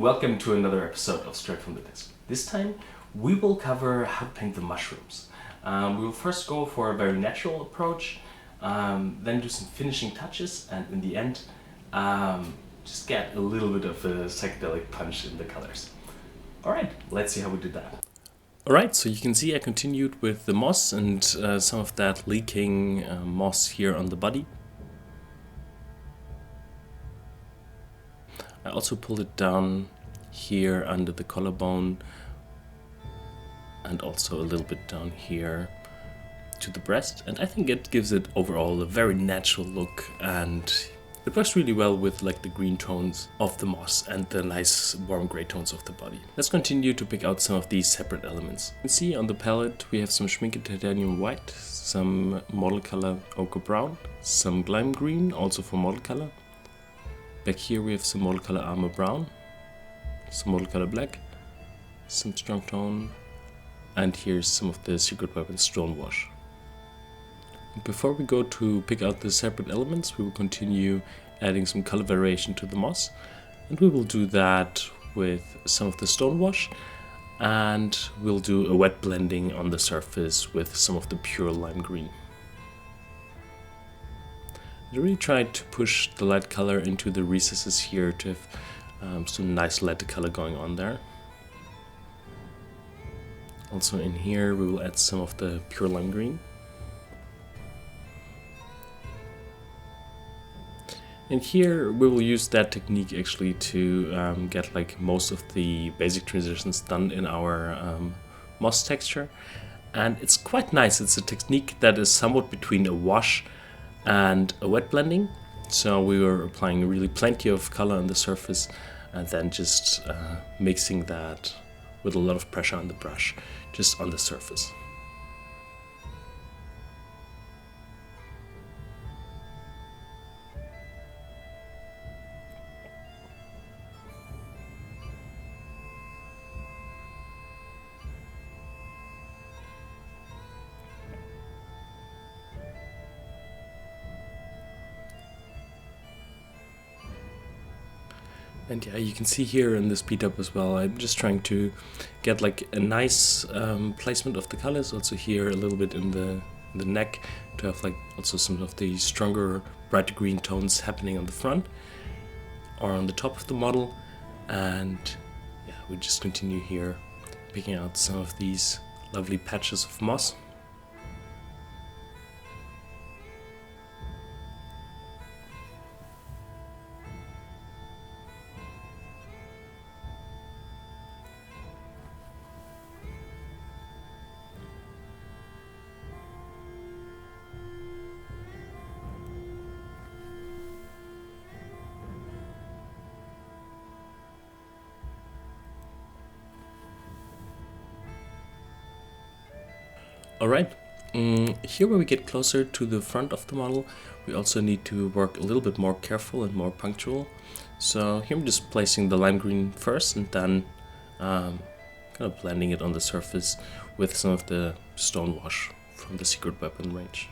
welcome to another episode of Straight from the Desk. This time we will cover how to paint the mushrooms. We will first go for a very natural approach, then do some finishing touches, and in the end just get a little bit of a psychedelic punch in the colors. Alright, let's see how we do that. Alright, so you can see I continued with the moss and some of that leaking moss here on the body. I also pulled it down here under the collarbone and also a little bit down here to the breast, and I think it gives it overall a very natural look, and it works really well with like the green tones of the moss and the nice warm gray tones of the body. Let's continue to pick out some of these separate elements. You can see on the palette we have some Schminke Titanium White, some model color Ochre Brown, some Lime Green also for model color. Back here we have some model color Armor Brown, some model color Black, some strong tone, and here's some of the Secret Weapon Stonewash. Before we go to pick out the separate elements, we will continue adding some color variation to the moss, and we will do that with some of the Stonewash, and we'll do a wet blending on the surface with some of the pure Lime Green. I really tried to push the light color into the recesses here to have some nice light color going on there. Also in here we will add some of the pure lime green. And here we will use that technique actually to get like most of the basic transitions done in our moss texture. And it's quite nice. It's a technique that is somewhat between a wash and a wet blending, so we were applying really plenty of color on the surface and then just mixing that with a lot of pressure on the brush just on the surface. And yeah, you can see here in the speed up as well, I'm just trying to get like a nice placement of the colors. Also here a little bit in the neck to have like also some of the stronger bright green tones happening on the front or on the top of the model. And yeah, we just continue here picking out some of these lovely patches of moss. Alright, here where we get closer to the front of the model, we also need to work a little bit more careful and more punctual. So here I'm just placing the lime green first and then kind of blending it on the surface with some of the Stonewash from the Secret Weapon range.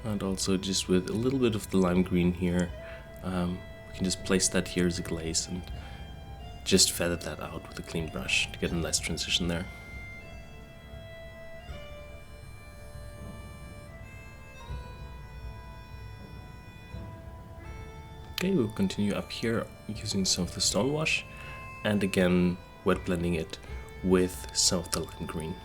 And also just with a little bit of the lime green here, we can just place that here as a glaze and just feather that out with a clean brush to get a nice transition there. Okay, we'll continue up here using some of the Stonewash and again wet blending it with some of the lime green.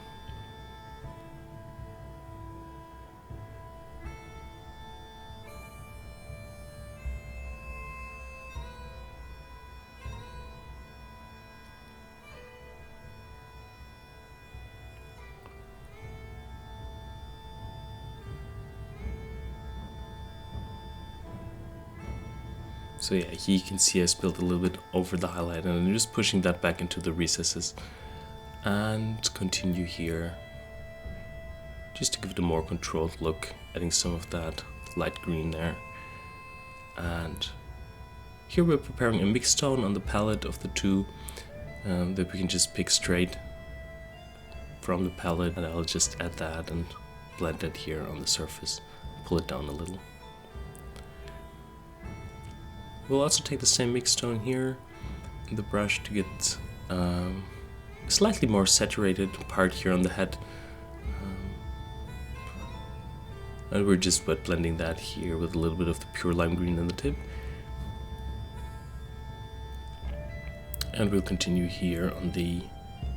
So yeah, here you can see I spilled a little bit over the highlight and I'm just pushing that back into the recesses and continue here just to give it a more controlled look, adding some of that light green there. And here we're preparing a mixed tone on the palette of the two that we can just pick straight from the palette, and I'll just add that and blend it here on the surface, pull it down a little. We'll also take the same mixed tone here in the brush to get a slightly more saturated part here on the head. And we're just wet blending that here with a little bit of the pure lime green in the tip. And we'll continue here on the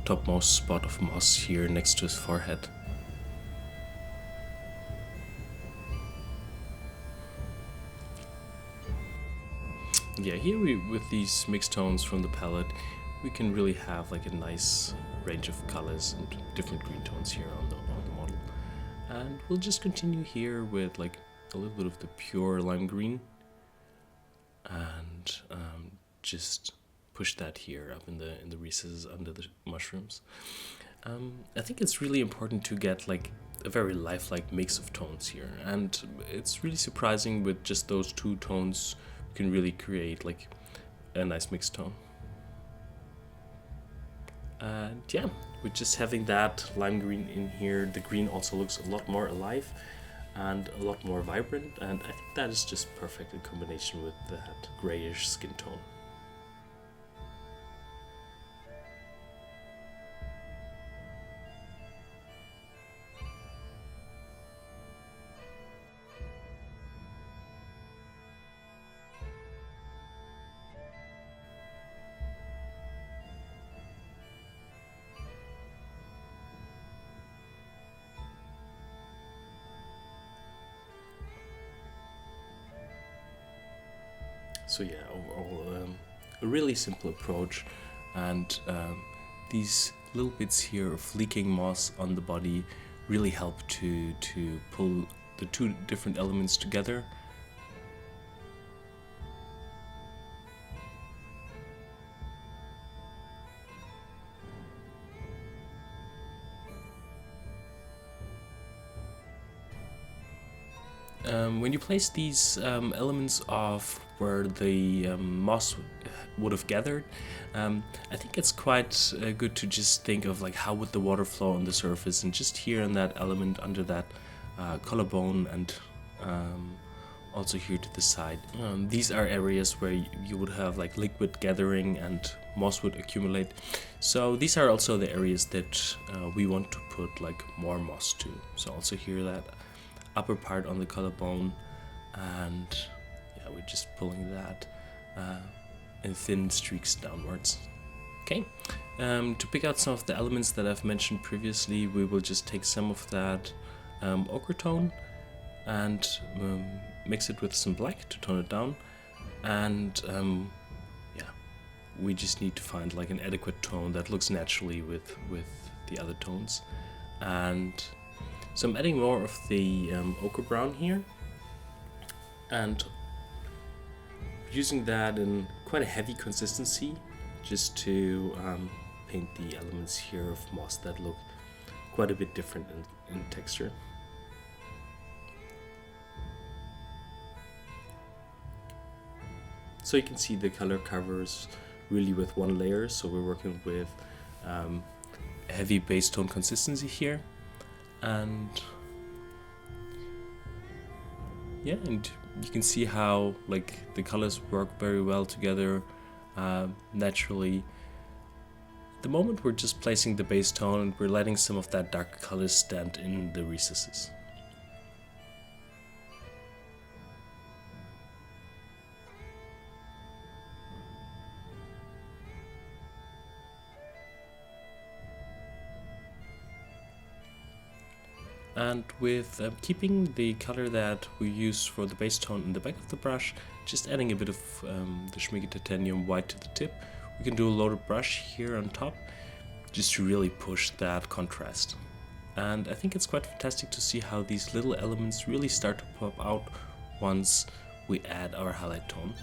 topmost spot of moss here next to his forehead. Yeah, here with these mixed tones from the palette, we can really have like a nice range of colors and different green tones here on the model. And we'll just continue here with like a little bit of the pure lime green and just push that here up in the recesses under the mushrooms. I think it's really important to get like a very lifelike mix of tones here, and it's really surprising with just those two tones you can really create like a nice mixed tone. And yeah, with just having that lime green in here, the green also looks a lot more alive and a lot more vibrant, and I think that is just perfect in combination with that grayish skin tone. So yeah, overall a really simple approach, and these little bits here of leaking moss on the body really help to pull the two different elements together. When you place these elements of where the moss would have gathered, I think it's quite good to just think of like how would the water flow on the surface, and just here in that element under that collarbone, and also here to the side. These are areas where you would have like liquid gathering and moss would accumulate. So these are also the areas that we want to put like more moss to. So also here that upper part on the collarbone, and yeah, we're just pulling that in thin streaks downwards. Okay, to pick out some of the elements that I've mentioned previously, we will just take some of that ochre tone and mix it with some black to tone it down, and yeah, we just need to find like an adequate tone that looks naturally with the other tones. And so I'm adding more of the ochre brown here, and using that in quite a heavy consistency just to paint the elements here of moss that look quite a bit different in texture. So you can see the color covers really with one layer, so we're working with a heavy base tone consistency here. And yeah, and you can see how like the colors work very well together naturally. At the moment we're just placing the base tone, and we're letting some of that darker colors stand in the recesses. And with keeping the color that we use for the base tone in the back of the brush, just adding a bit of the Schmincke Titanium white to the tip, we can do a loaded brush here on top just to really push that contrast. And I think it's quite fantastic to see how these little elements really start to pop out once we add our highlight tone.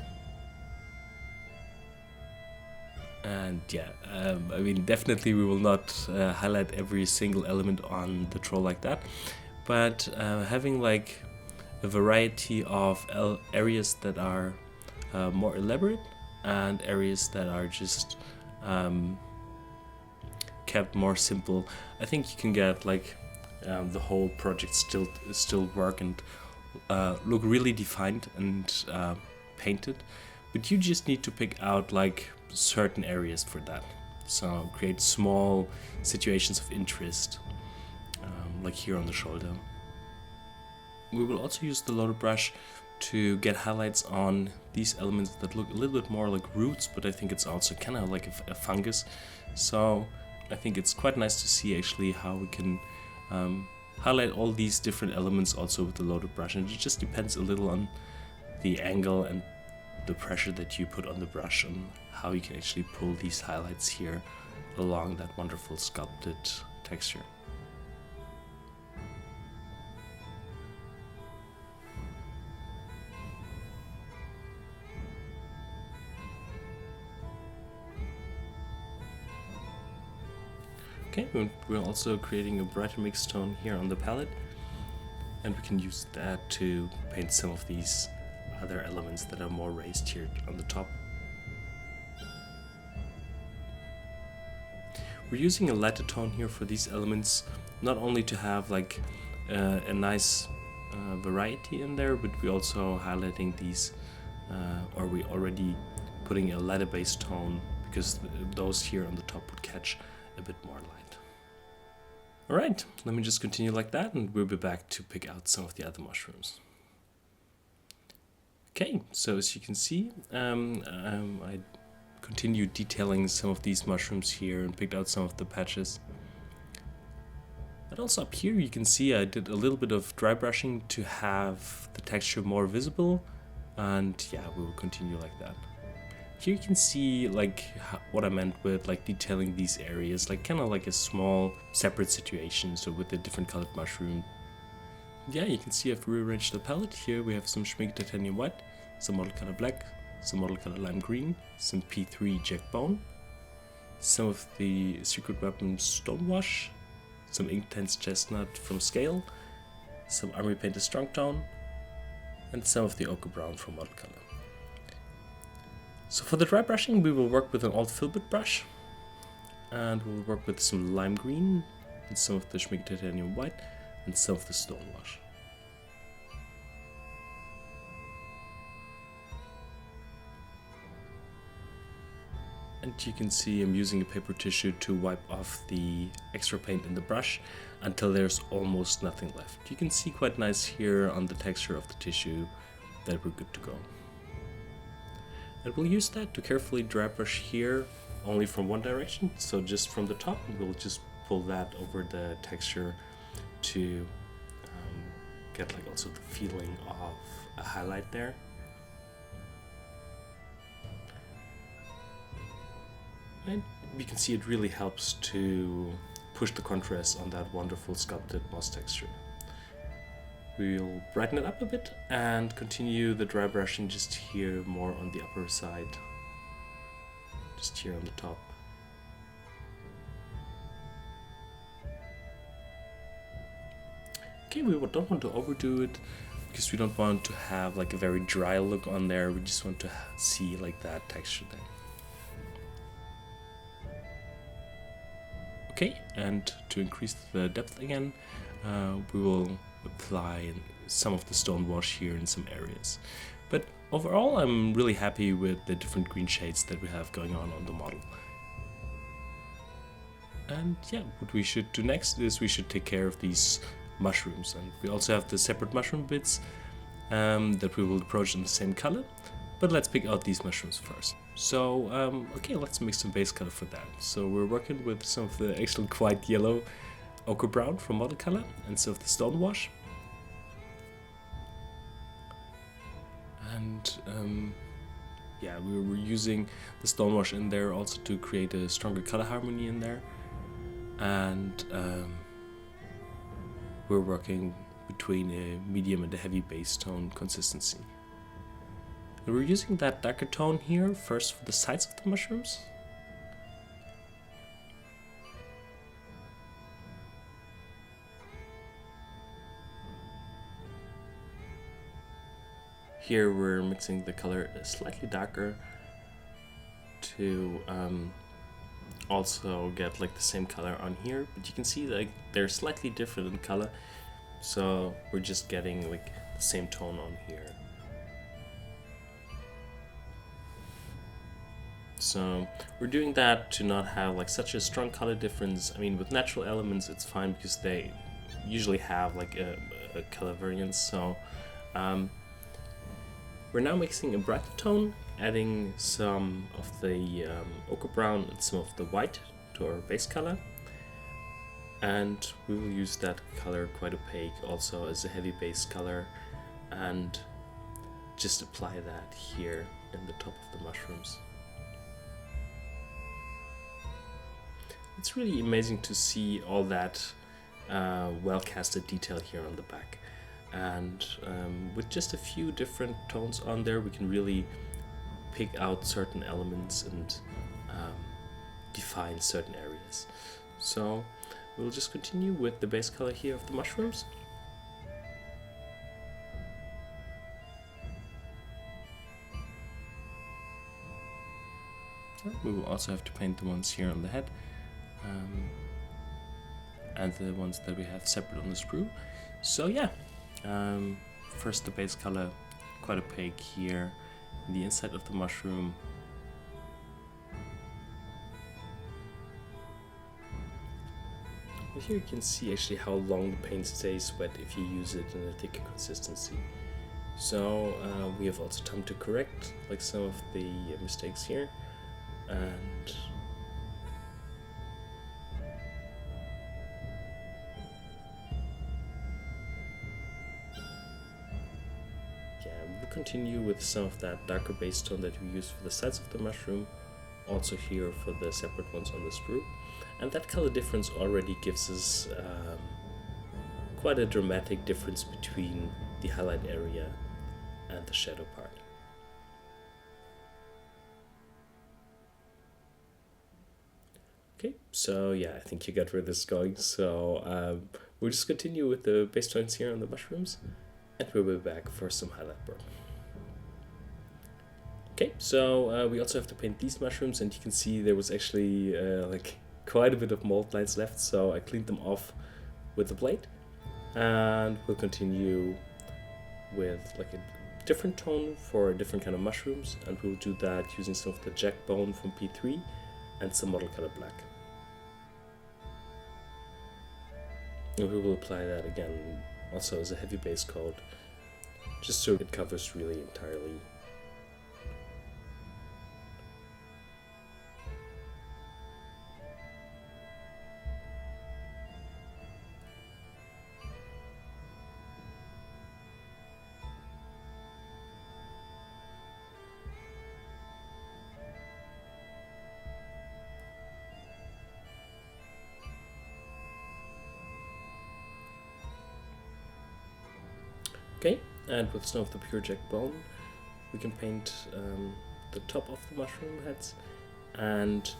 And yeah, I mean, definitely we will not highlight every single element on the troll like that, but having like a variety of areas that are more elaborate and areas that are just kept more simple, I think you can get like the whole project still work and look really defined and painted. But you just need to pick out like certain areas for that. So create small situations of interest, like here on the shoulder. We will also use the loader brush to get highlights on these elements that look a little bit more like roots, but I think it's also kind of like a fungus. So I think it's quite nice to see actually how we can highlight all these different elements also with the loader brush, and it just depends a little on the angle and the pressure that you put on the brush and how you can actually pull these highlights here along that wonderful sculpted texture. Okay, we're also creating a brighter mixed tone here on the palette, and we can use that to paint some of these other elements that are more raised here on the top. We're using a lighter tone here for these elements, not only to have like a nice variety in there, but we also highlighting these, or we already putting a lighter base tone, because those here on the top would catch a bit more light. Alright, let me just continue like that and we'll be back to pick out some of the other mushrooms. Okay, so as you can see, I continued detailing some of these mushrooms here and picked out some of the patches. But also up here you can see I did a little bit of dry brushing to have the texture more visible, and yeah, we will continue like that. Here you can see like what I meant with like detailing these areas, like kind of like a small separate situation, so with a different colored mushroom. Yeah, you can see I've rearranged the palette. Here we have some Schmink Titanium White, some Model Color Black, some Model Color Lime Green, some P3 Jack Bone, some of the Secret Weapon Stonewash, some Inktense Chestnut from Scale, some Army Painted Strong Tone, and some of the Ochre Brown from Model Color. So for the dry brushing we will work with an old filbert brush, and we'll work with some Lime Green and some of the Schmink Titanium White and some of the Stonewash. And you can see I'm using a paper tissue to wipe off the extra paint in the brush until there's almost nothing left. You can see quite nice here on the texture of the tissue that we're good to go. And we'll use that to carefully dry brush here only from one direction, so just from the top, and we'll just pull that over the texture to get like also the feeling of a highlight there. And you can see it really helps to push the contrast on that wonderful sculpted moss texture. We'll brighten it up a bit and continue the dry brushing just here more on the upper side, just here on the top. Okay, we don't want to overdo it because we don't want to have like a very dry look on there. We just want to see like that texture there. Okay, and to increase the depth again, we will apply some of the stone wash here in some areas. But overall, I'm really happy with the different green shades that we have going on the model. And yeah, what we should do next is we should take care of these mushrooms. And we also have the separate mushroom bits that we will approach in the same color. But let's pick out these mushrooms first. So, okay, let's mix some base color for that. So we're working with some of the actually quite yellow ochre brown from Model Color and some of the stone wash. And yeah, we were using the stone wash in there also to create a stronger color harmony in there. And we're working between a medium and a heavy base tone consistency. And we're using that darker tone here first for the sides of the mushrooms. Here we're mixing the color slightly darker to also get like the same color on here, but you can see like they're slightly different in color, so we're just getting like the same tone on here. So we're doing that to not have like such a strong color difference. I mean, with natural elements it's fine because they usually have like a color variance. So we're now mixing a brighter tone, adding some of the ochre brown and some of the white to our base color, and we will use that color quite opaque also as a heavy base color, and just apply that here in the top of the mushrooms. It's really amazing to see all that well casted detail here on the back, and with just a few different tones on there we can really pick out certain elements and define certain areas. So we'll just continue with the base color here of the mushrooms. We will also have to paint the ones here on the head, and the ones that we have separate on the sprue. So yeah, first the base color, quite opaque here in the inside of the mushroom. And here you can see actually how long the paint stays wet if you use it in a thicker consistency. So we have also time to correct like some of the mistakes here, and we'll continue with some of that darker base tone that we use for the sides of the mushroom, also here for the separate ones on the sprue. And that color difference already gives us quite a dramatic difference between the highlight area and the shadow part. Okay, so yeah, I think you got where this is going. So we'll just continue with the base tones here on the mushrooms, and we'll be back for some highlight work. Okay, so we also have to paint these mushrooms, and you can see there was actually like quite a bit of mold lines left, so I cleaned them off with the blade, and we'll continue with like a different tone for a different kind of mushrooms, and we'll do that using some of the jack bone from P3 and some model color black. And we will apply that again also as a heavy base coat, just so it covers really entirely. Okay, and with some of the pure jack bone we can paint the top of the mushroom heads, and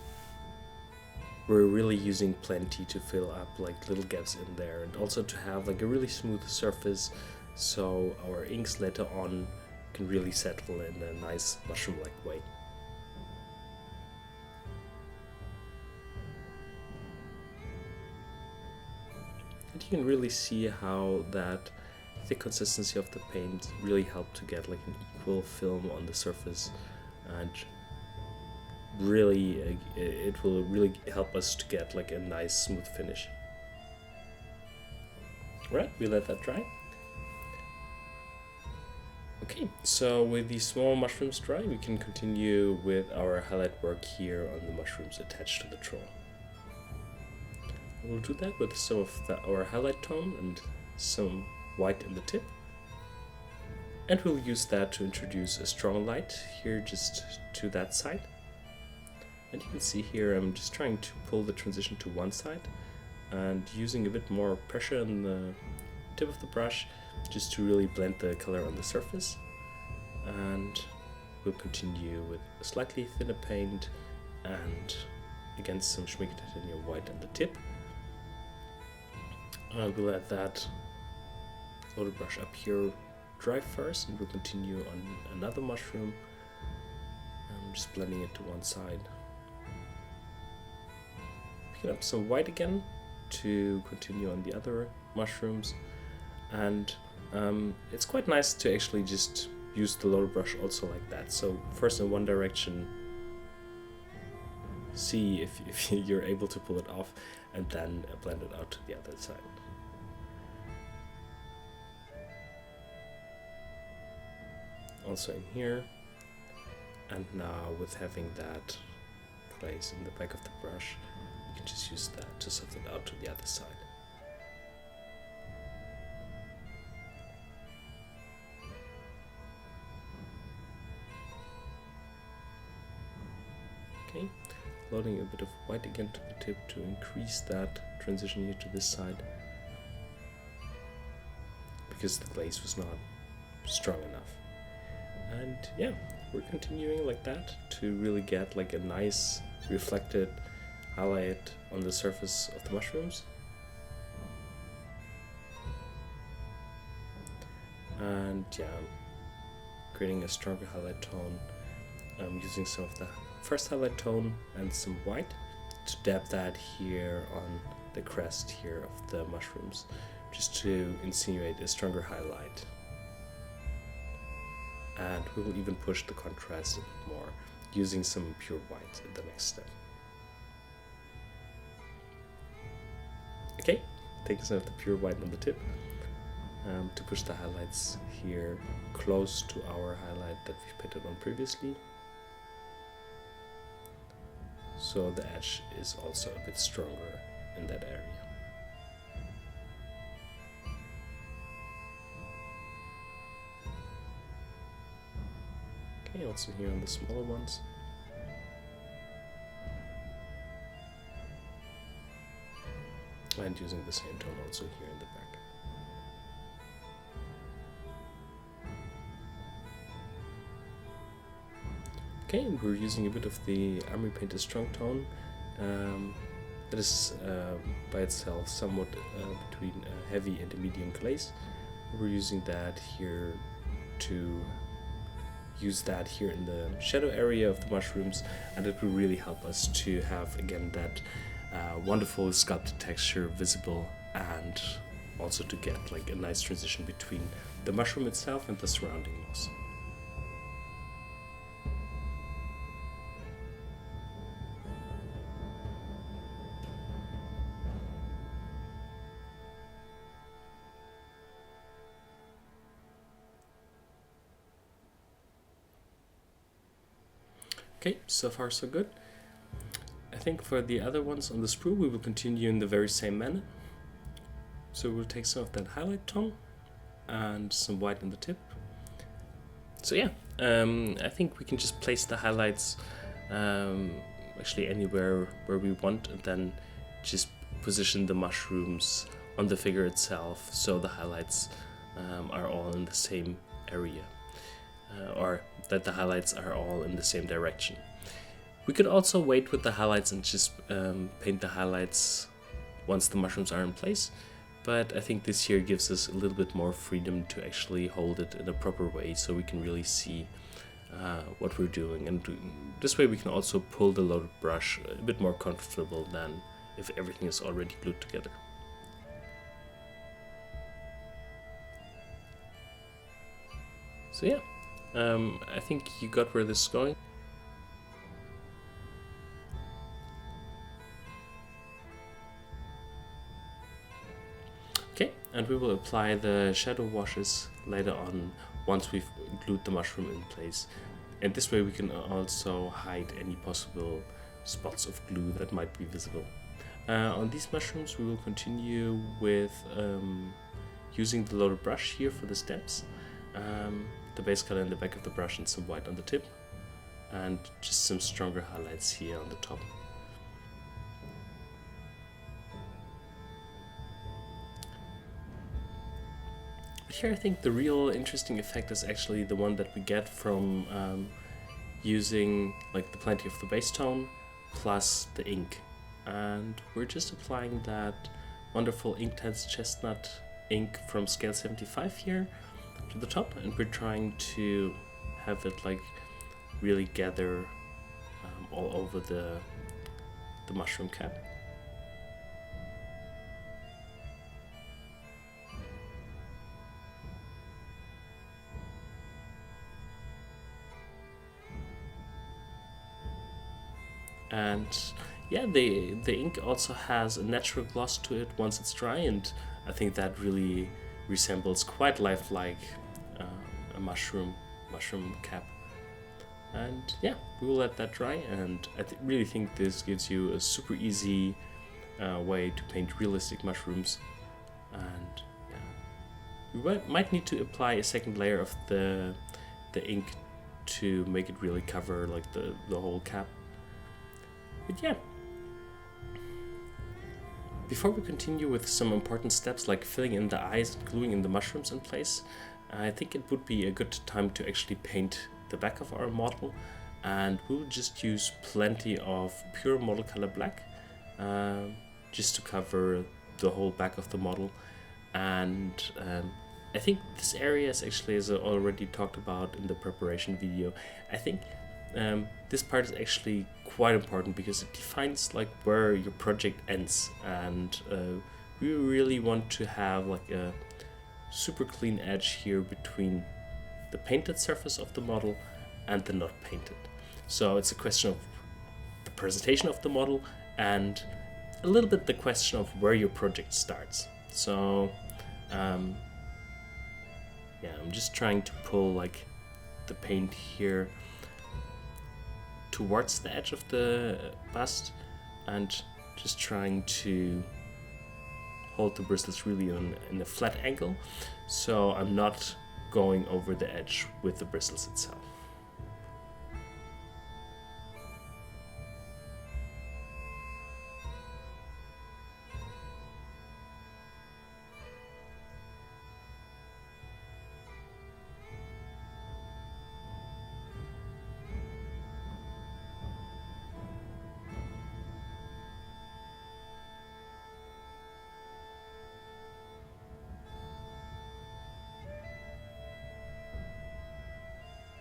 we're really using plenty to fill up like little gaps in there, and also to have like a really smooth surface so our inks later on can really settle in a nice mushroom-like way. And you can really see how that thick consistency of the paint really helped to get like an equal film on the surface, and really it will really help us to get like a nice smooth finish. Right, we let that dry. Okay, so with these small mushrooms dry, we can continue with our highlight work here on the mushrooms attached to the troll. We'll do that with some of our highlight tone and some white in the tip, and we'll use that to introduce a strong light here just to that side. And you can see here I'm just trying to pull the transition to one side and using a bit more pressure on the tip of the brush just to really blend the color on the surface. And we'll continue with a slightly thinner paint and again some Schmincke Titanium white on the tip, and we'll let that loader brush up here dry first, and we'll continue on another mushroom. I'm just blending it to one side. picking up some white again to continue on the other mushrooms, and it's quite nice to actually just use the loader brush also like that. So first in one direction, see if you're able to pull it off, and then blend it out to the other side. Also in here, and now with having that place in the back of the brush, you can just use that to soften it out to the other side. Okay, loading a bit of white again to the tip to increase that transition here to this side, because the glaze was not strong enough. And yeah, we're continuing like that to really get like a nice reflected highlight on the surface of the mushrooms. And yeah, creating a stronger highlight tone. I'm using some of the first highlight tone and some white to dab that here on the crest here of the mushrooms, just to insinuate a stronger highlight. And we will even push the contrast a bit more, using some pure white in the next step. Okay, taking some of the pure white on the tip to push the highlights here close to our highlight that we've painted on previously. So the edge is also a bit stronger in that area. Okay, also here on the smaller ones. And using the same tone also here in the back. Okay, and we're using a bit of the Army Painter Strong Tone. That is by itself somewhat between a heavy and a medium glaze. We're using that here to use that here in the shadow area of the mushrooms, and it will really help us to have again that wonderful sculpted texture visible, and also to get like a nice transition between the mushroom itself and the surrounding moss. Okay, so far so good. I think for the other ones on the sprue we will continue in the very same manner. So we'll take some of that highlight tone and some white in the tip. So yeah, I think we can just place the highlights actually anywhere where we want, and then just position the mushrooms on the figure itself so the highlights are all in the same area. Or that the highlights are all in the same direction. We could also wait with the highlights and just paint the highlights once the mushrooms are in place, but I think this here gives us a little bit more freedom to actually hold it in a proper way so we can really see what we're doing, and this way we can also pull the loaded brush a bit more comfortable than if everything is already glued together. So yeah, I think you got where this is going. Okay, and we will apply the shadow washes later on once we've glued the mushroom in place. And this way we can also hide any possible spots of glue that might be visible. On these mushrooms we will continue with using the loaded brush here for the steps. The base color in the back of the brush and some white on the tip, and just some stronger highlights here on the top. But here I think the real interesting effect is actually the one that we get from using like the plenty of the base tone plus the ink, and we're just applying that wonderful Inktense chestnut ink from scale 75 here to the top, and we're trying to have it like really gather all over the mushroom cap. And yeah, the ink also has a natural gloss to it once it's dry, and I think that really resembles quite lifelike a mushroom cap. And yeah, we will let that dry, and I really think this gives you a super easy way to paint realistic mushrooms. And yeah, you might need to apply a second layer of the ink to make it really cover like the whole cap. But yeah, before we continue with some important steps like filling in the eyes and gluing in the mushrooms in place, I think it would be a good time to actually paint the back of our model, and we'll just use plenty of pure model color black just to cover the whole back of the model. And I think this area is actually, as I already talked about in the preparation video, I think this part is actually quite important because it defines like where your project ends, and we really want to have like a super clean edge here between the painted surface of the model and the not painted. So it's a question of the presentation of the model and a little bit the question of where your project starts. So yeah, I'm just trying to pull like the paint here towards the edge of the bust and just trying to hold the bristles really in a flat angle, so I'm not going over the edge with the bristles itself.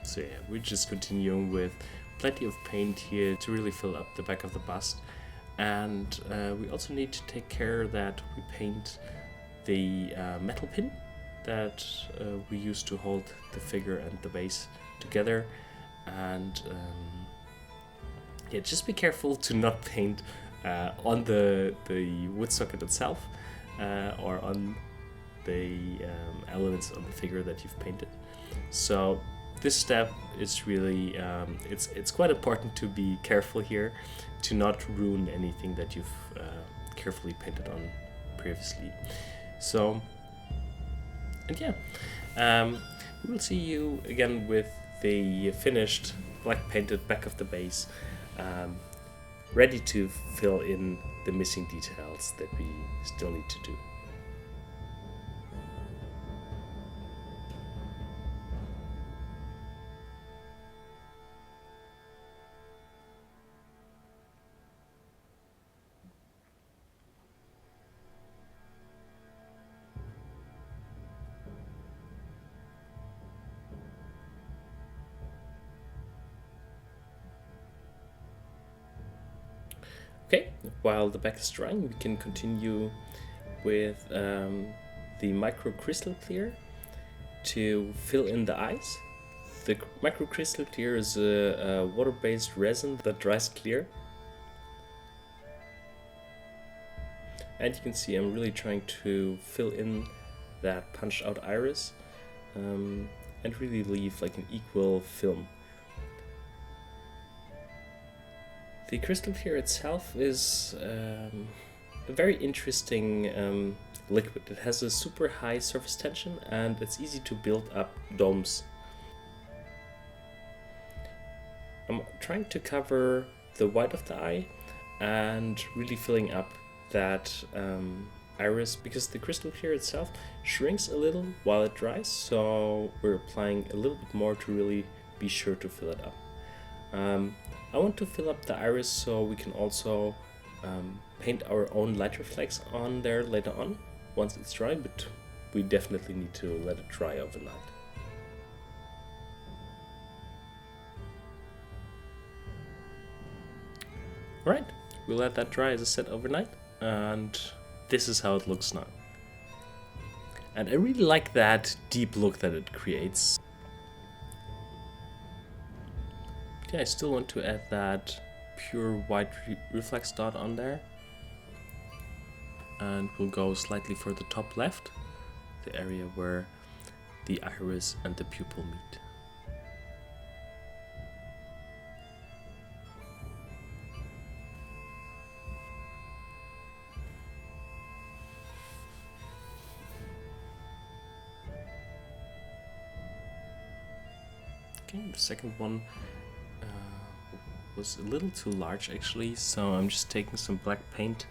So yeah, we're just continuing with plenty of paint here to really fill up the back of the bust. And we also need to take care that we paint the metal pin that we use to hold the figure and the base together. And yeah, just be careful to not paint on the wood socket itself or on the elements on the figure that you've painted. So this step is really, it's quite important to be careful here to not ruin anything that you've carefully painted on previously. So, and yeah, we will see you again with the finished black painted back of the base, ready to fill in the missing details that we still need to do. Okay, while the back is drying, we can continue with the micro crystal clear to fill in the eyes. The micro crystal clear is a water-based resin that dries clear. And you can see I'm really trying to fill in that punched out iris and really leave like an equal film. The crystal clear itself is a very interesting liquid. It has a super high surface tension and it's easy to build up domes. I'm trying to cover the white of the eye and really filling up that iris because the crystal clear itself shrinks a little while it dries, so we're applying a little bit more to really be sure to fill it up. I want to fill up the iris so we can also paint our own light reflex on there later on once it's dry, but we definitely need to let it dry overnight. Alright, we'll let that dry as I said overnight, and this is how it looks now. And I really like that deep look that it creates. Yeah, I still want to add that pure white reflex dot on there. And we'll go slightly for the top left, the area where the iris and the pupil meet. Okay, the second one was a little too large actually, so I'm just taking some black paint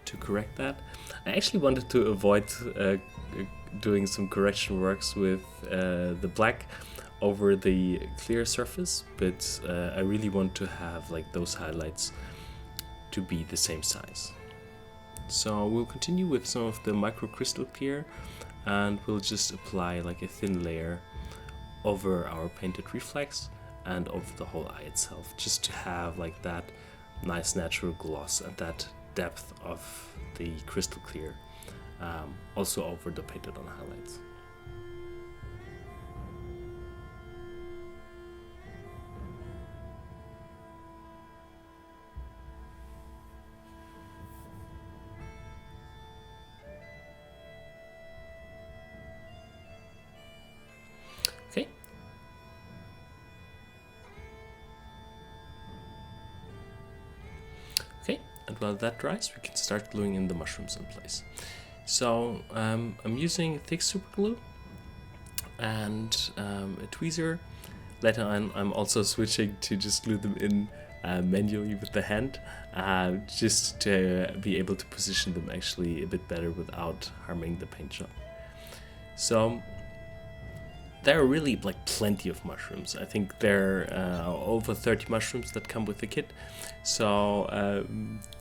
to correct that. I actually wanted to avoid doing some correction works with the black over the clear surface, but I really want to have like those highlights to be the same size. So we'll continue with some of the micro crystal clear, and we'll just apply like a thin layer over our painted reflex and over the whole eye itself, just to have like that nice natural gloss and that depth of the crystal clear, also over the painted on highlights. Okay. Okay, and while that dries, we can start gluing in the mushrooms in place. So I'm using thick super glue and a tweezer. Later on, I'm also switching to just glue them in manually with the hand, just to be able to position them actually a bit better without harming the paint job. So there are really like plenty of mushrooms. I think there are over 30 mushrooms that come with the kit. So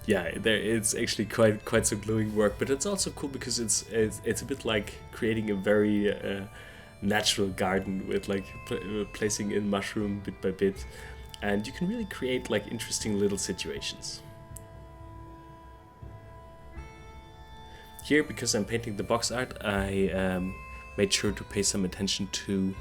yeah, it's actually quite some gluing work, but it's also cool because it's a bit like creating a very natural garden with like placing in mushroom bit by bit, and you can really create like interesting little situations. Here, because I'm painting the box art, I made sure to pay some attention to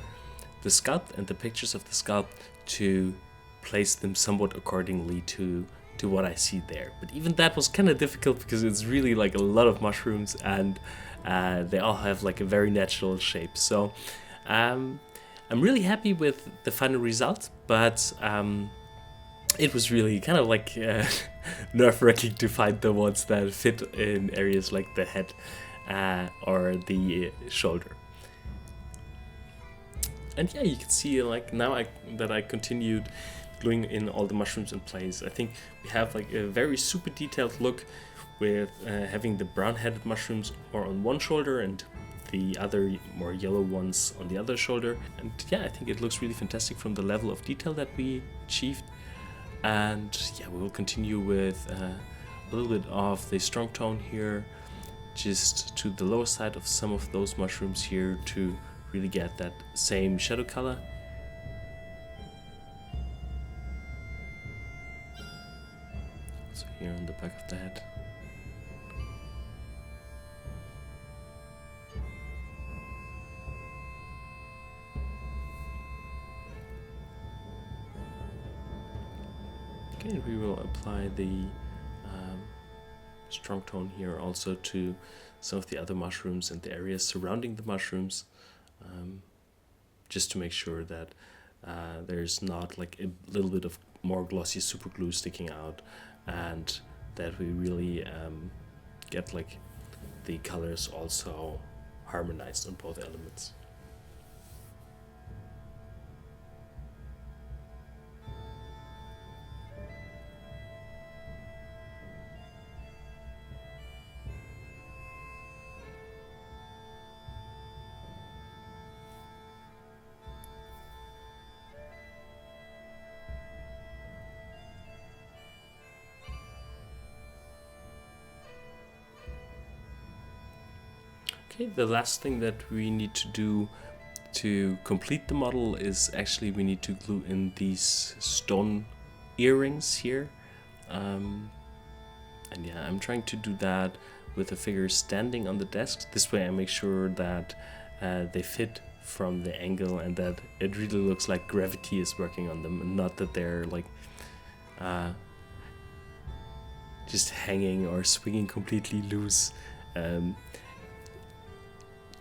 the sculpt and the pictures of the sculpt to place them somewhat accordingly to what I see there. But even that was kind of difficult because it's really like a lot of mushrooms, and they all have like a very natural shape. So I'm really happy with the final result, but it was really kind of like nerve-wracking to find the ones that fit in areas like the head or the shoulder. And yeah, you can see like now that I continued gluing in all the mushrooms in place. I think we have like a very super detailed look with having the brown-headed mushrooms more on one shoulder and the other more yellow ones on the other shoulder. And yeah, I think it looks really fantastic from the level of detail that we achieved. And yeah, we will continue with a little bit of the strong tone here, just to the lower side of some of those mushrooms here to really get that same shadow color. So here on the back of the head. Okay, and we will apply the strong tone here also to some of the other mushrooms and the areas surrounding the mushrooms, just to make sure that there's not like a little bit of more glossy super glue sticking out, and that we really get like the colors also harmonized on both elements. Okay, the last thing that we need to do to complete the model is actually we need to glue in these stone earrings here. And yeah, I'm trying to do that with the figure standing on the desk. This way I make sure that they fit from the angle and that it really looks like gravity is working on them, and not that they're like just hanging or swinging completely loose.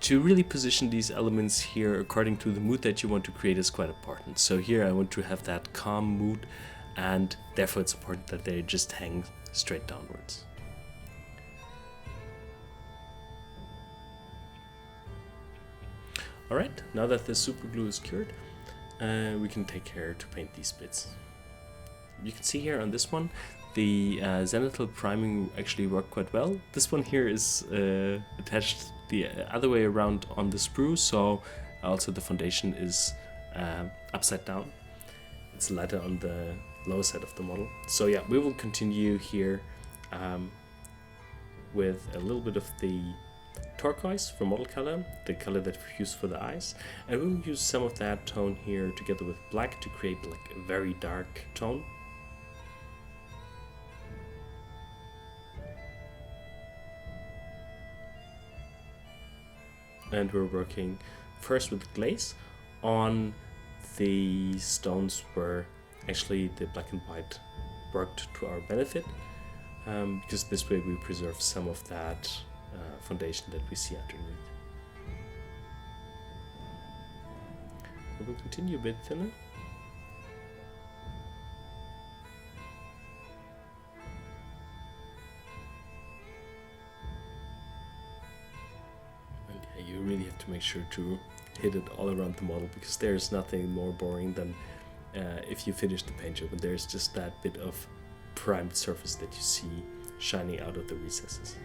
To really position these elements here according to the mood that you want to create is quite important. So here I want to have that calm mood, and therefore it's important that they just hang straight downwards. Alright, now that the super glue is cured, we can take care to paint these bits. You can see here on this one, the zenithal priming actually worked quite well. This one here is attached the other way around on the sprue, so also the foundation is upside down. It's lighter on the lower side of the model. So yeah, we will continue here with a little bit of the turquoise for model color, the color that we use for the eyes, and we'll use some of that tone here together with black to create like a very dark tone. And we're working first with glaze on the stones where actually the black and white worked to our benefit, because this way we preserve some of that foundation that we see underneath. So we'll continue a bit thinner. And yeah, you really have to make sure to hit it all around the model, because there's nothing more boring than if you finish the paint job and there's just that bit of primed surface that you see shining out of the recesses.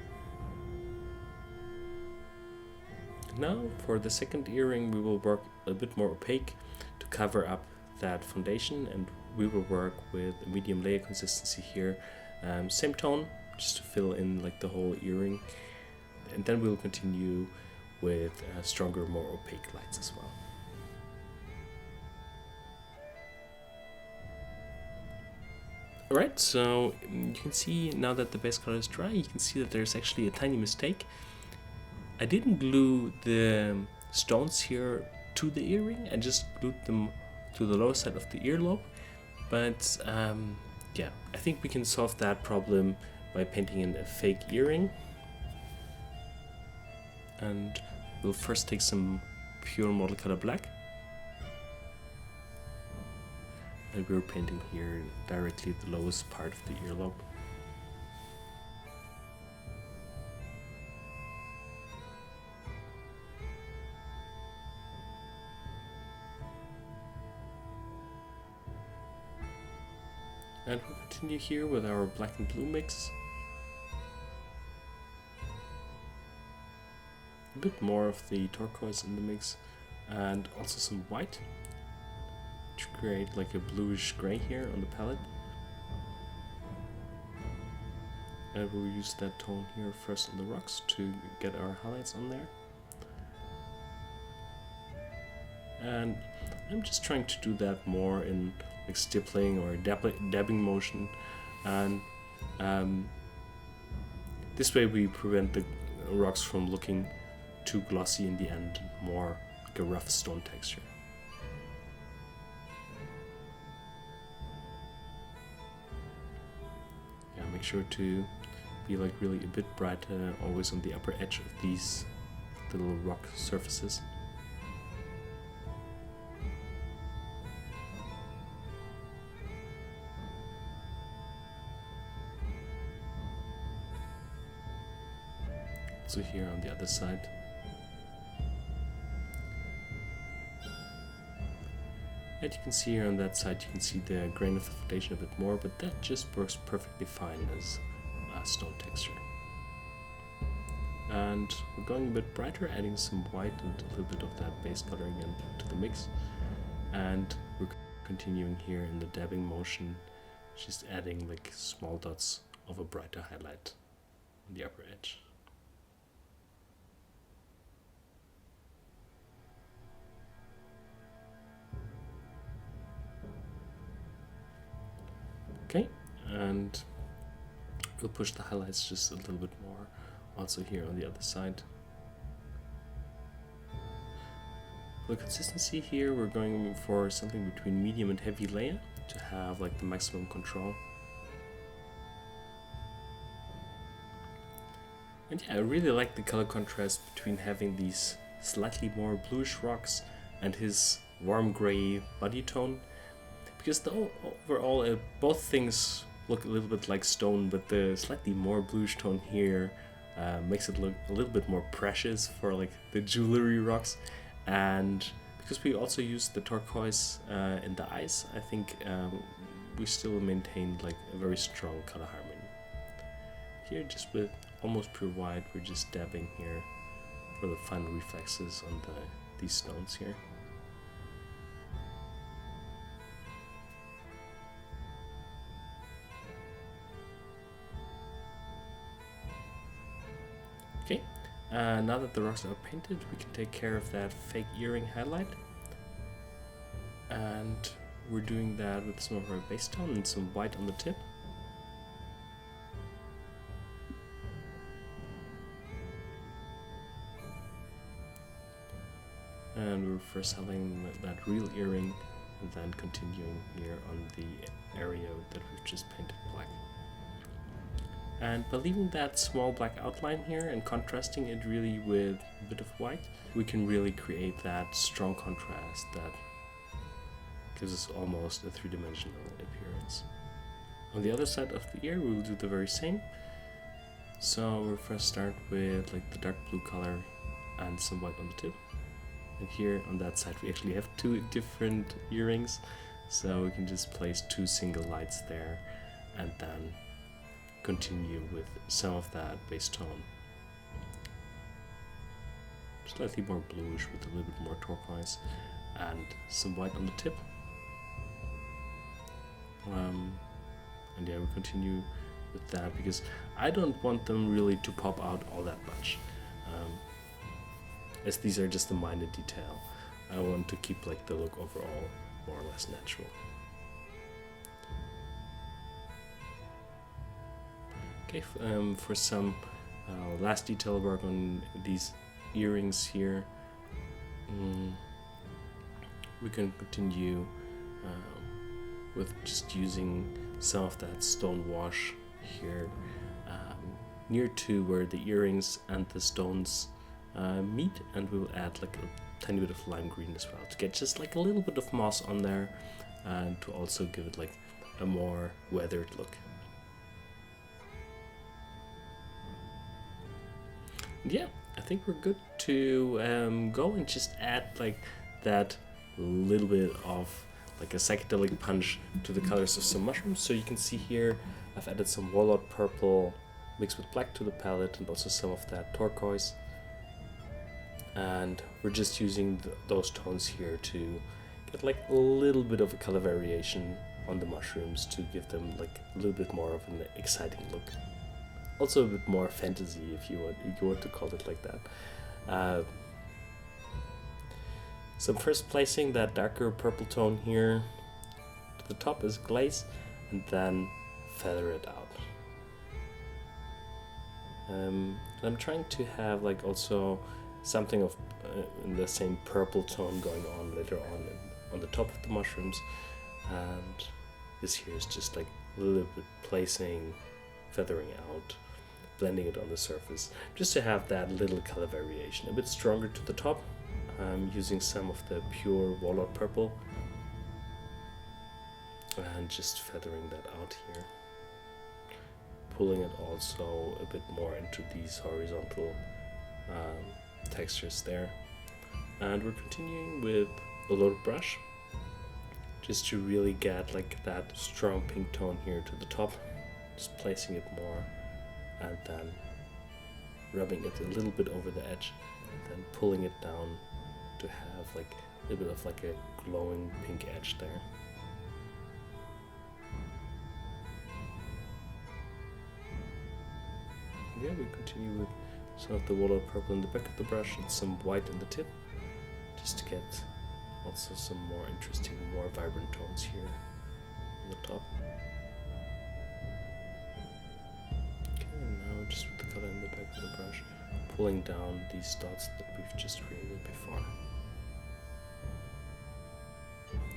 Now for the second earring we will work a bit more opaque to cover up that foundation, and we will work with a medium layer consistency here, same tone, just to fill in like the whole earring, and then we'll continue with stronger, more opaque lights as well. Alright, so you can see now that the base color is dry, you can see that there's actually a tiny mistake. I didn't glue the stones here to the earring, I just glued them to the lower side of the earlobe, but yeah, I think we can solve that problem by painting in a fake earring. And we'll first take some pure model color black, and we're painting here directly the lowest part of the earlobe. And we'll continue here with our black and blue mix. A bit more of the turquoise in the mix, and also some white to create like a bluish gray here on the palette. And we'll use that tone here first on the rocks to get our highlights on there. And I'm just trying to do that more in like stippling or dabbing motion, and this way we prevent the rocks from looking too glossy in the end, more like a rough stone texture. Yeah, make sure to be like really a bit brighter, always on the upper edge of these little rock surfaces. So here on the other side. And you can see here on that side, you can see the grain of the foundation a bit more, but that just works perfectly fine as a stone texture. And we're going a bit brighter, adding some white and a little bit of that base color again to the mix. And we're continuing here in the dabbing motion, just adding like small dots of a brighter highlight on the upper edge. Okay, and we'll push the highlights just a little bit more also here on the other side. For the consistency here, we're going for something between medium and heavy layer to have like the maximum control. And yeah, I really like the color contrast between having these slightly more bluish rocks and his warm gray body tone, because overall both things look a little bit like stone, but the slightly more bluish tone here makes it look a little bit more precious for like the jewelry rocks. And because we also use the turquoise in the eyes, I think we still maintain like a very strong color harmony. Here, just with almost pure white, we're just dabbing here for the final reflexes on these stones here. Okay, now that the rocks are painted, we can take care of that fake earring highlight. And we're doing that with some of our base tone and some white on the tip. And we're first having that real earring and then continuing here on the area that we've just painted black. And by leaving that small black outline here and contrasting it really with a bit of white, we can really create that strong contrast that gives us almost a three-dimensional appearance. On the other side of the ear, we will do the very same. So we'll first start with like the dark blue color and some white on the tip. And here on that side, we actually have two different earrings, so we can just place two single lights there and then continue with some of that base tone. Slightly more bluish with a little bit more turquoise and some white on the tip. And yeah, we continue with that because I don't want them really to pop out all that much. As these are just a minor detail, I want to keep like the look overall more or less natural. Okay, for some last detail work on these earrings here, we can continue with just using some of that stone wash here near to where the earrings and the stones meet, and we'll add like a tiny bit of lime green as well to get just like a little bit of moss on there and to also give it like a more weathered look. Yeah, I think we're good to go and just add like that little bit of like a psychedelic punch to the colors of some mushrooms. So you can see here I've added some walnut purple mixed with black to the palette and also some of that turquoise. And we're just using those tones here to get like a little bit of a color variation on the mushrooms to give them like a little bit more of an exciting look. Also a bit more fantasy if you want to call it like that. So I'm first placing that darker purple tone here to the top as glaze and then feather it out. I'm trying to have like also something of in the same purple tone going on later on the top of the mushrooms, and this here is just like a little bit placing, feathering out, blending it on the surface, just to have that little color variation, a bit stronger to the top. I'm using some of the pure walnut purple and just feathering that out here, pulling it also a bit more into these horizontal textures there. And we're continuing with a loaded brush just to really get like that strong pink tone here to the top, just placing it more and then rubbing it a little bit over the edge and then pulling it down to have like a little bit of like a glowing pink edge there. Yeah, we continue with some of the walnut purple in the back of the brush and some white in the tip, just to get also some more interesting, more vibrant tones here on the top. Okay, and now just with the color in the back of the brush, pulling down these dots that we've just created before.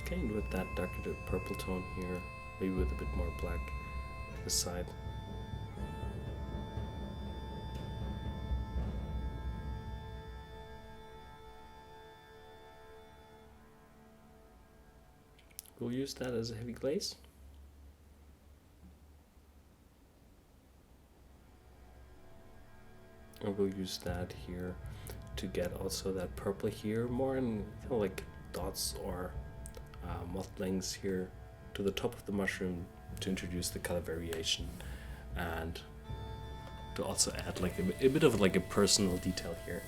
Okay, and with that darker purple tone here, maybe with a bit more black to the side. we'll use that as a heavy glaze. And we'll use that here to get also that purple here, more in kind of like dots or mottlings here to the top of the mushroom to introduce the color variation and to also add like a bit of like a personal detail here.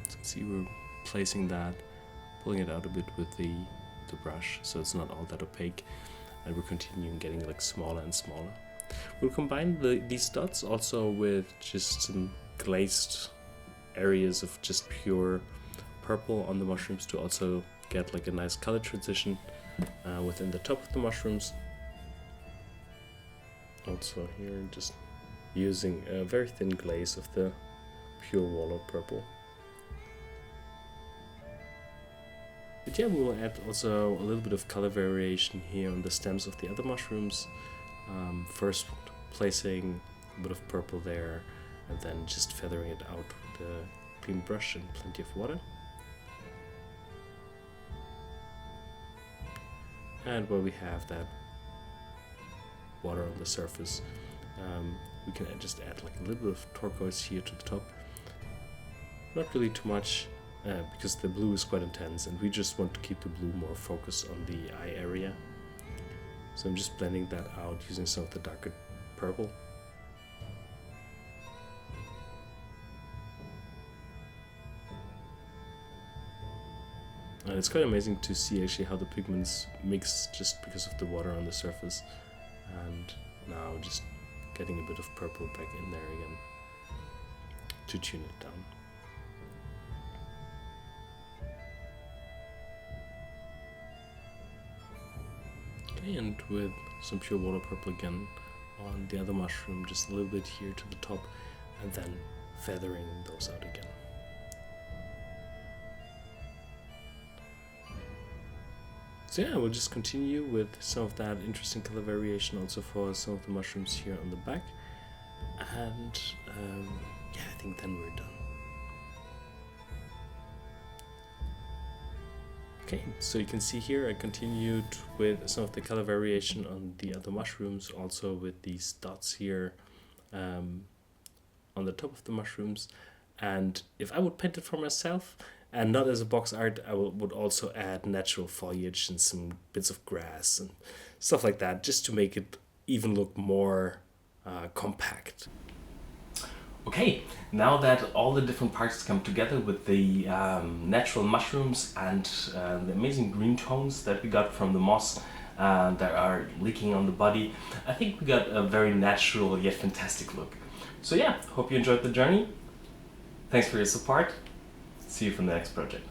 So see, we're placing that, pulling it out a bit with the brush so it's not all that opaque, and we're continuing getting like smaller and smaller. We'll combine these dots also with just some glazed areas of just pure purple on the mushrooms to also get like a nice color transition within the top of the mushrooms. Also here, just using a very thin glaze of the pure walnut purple. But yeah, we will add also a little bit of color variation here on the stems of the other mushrooms. First placing a bit of purple there, and then just feathering it out with a clean brush and plenty of water. And where we have that water on the surface, we can just add like a little bit of turquoise here to the top. Not really too much, because the blue is quite intense and we just want to keep the blue more focused on the eye area. So I'm just blending that out using some of the darker purple. And it's quite amazing to see actually how the pigments mix just because of the water on the surface. And now just getting a bit of purple back in there again to tune it down. Okay, and with some pure water purple again on the other mushroom, just a little bit here to the top, and then feathering those out again. So yeah, we'll just continue with some of that interesting color variation also for some of the mushrooms here on the back. And yeah, I think then we're done. Okay, so you can see here I continued with some of the color variation on the other mushrooms, also with these dots here on the top of the mushrooms. And if I would paint it for myself and not as a box art, I would also add natural foliage and some bits of grass and stuff like that, just to make it even look more compact. Okay, now that all the different parts come together with the natural mushrooms and the amazing green tones that we got from the moss that are leaking on the body, I think we got a very natural yet fantastic look. So yeah, hope you enjoyed the journey. Thanks for your support. See you from the next project.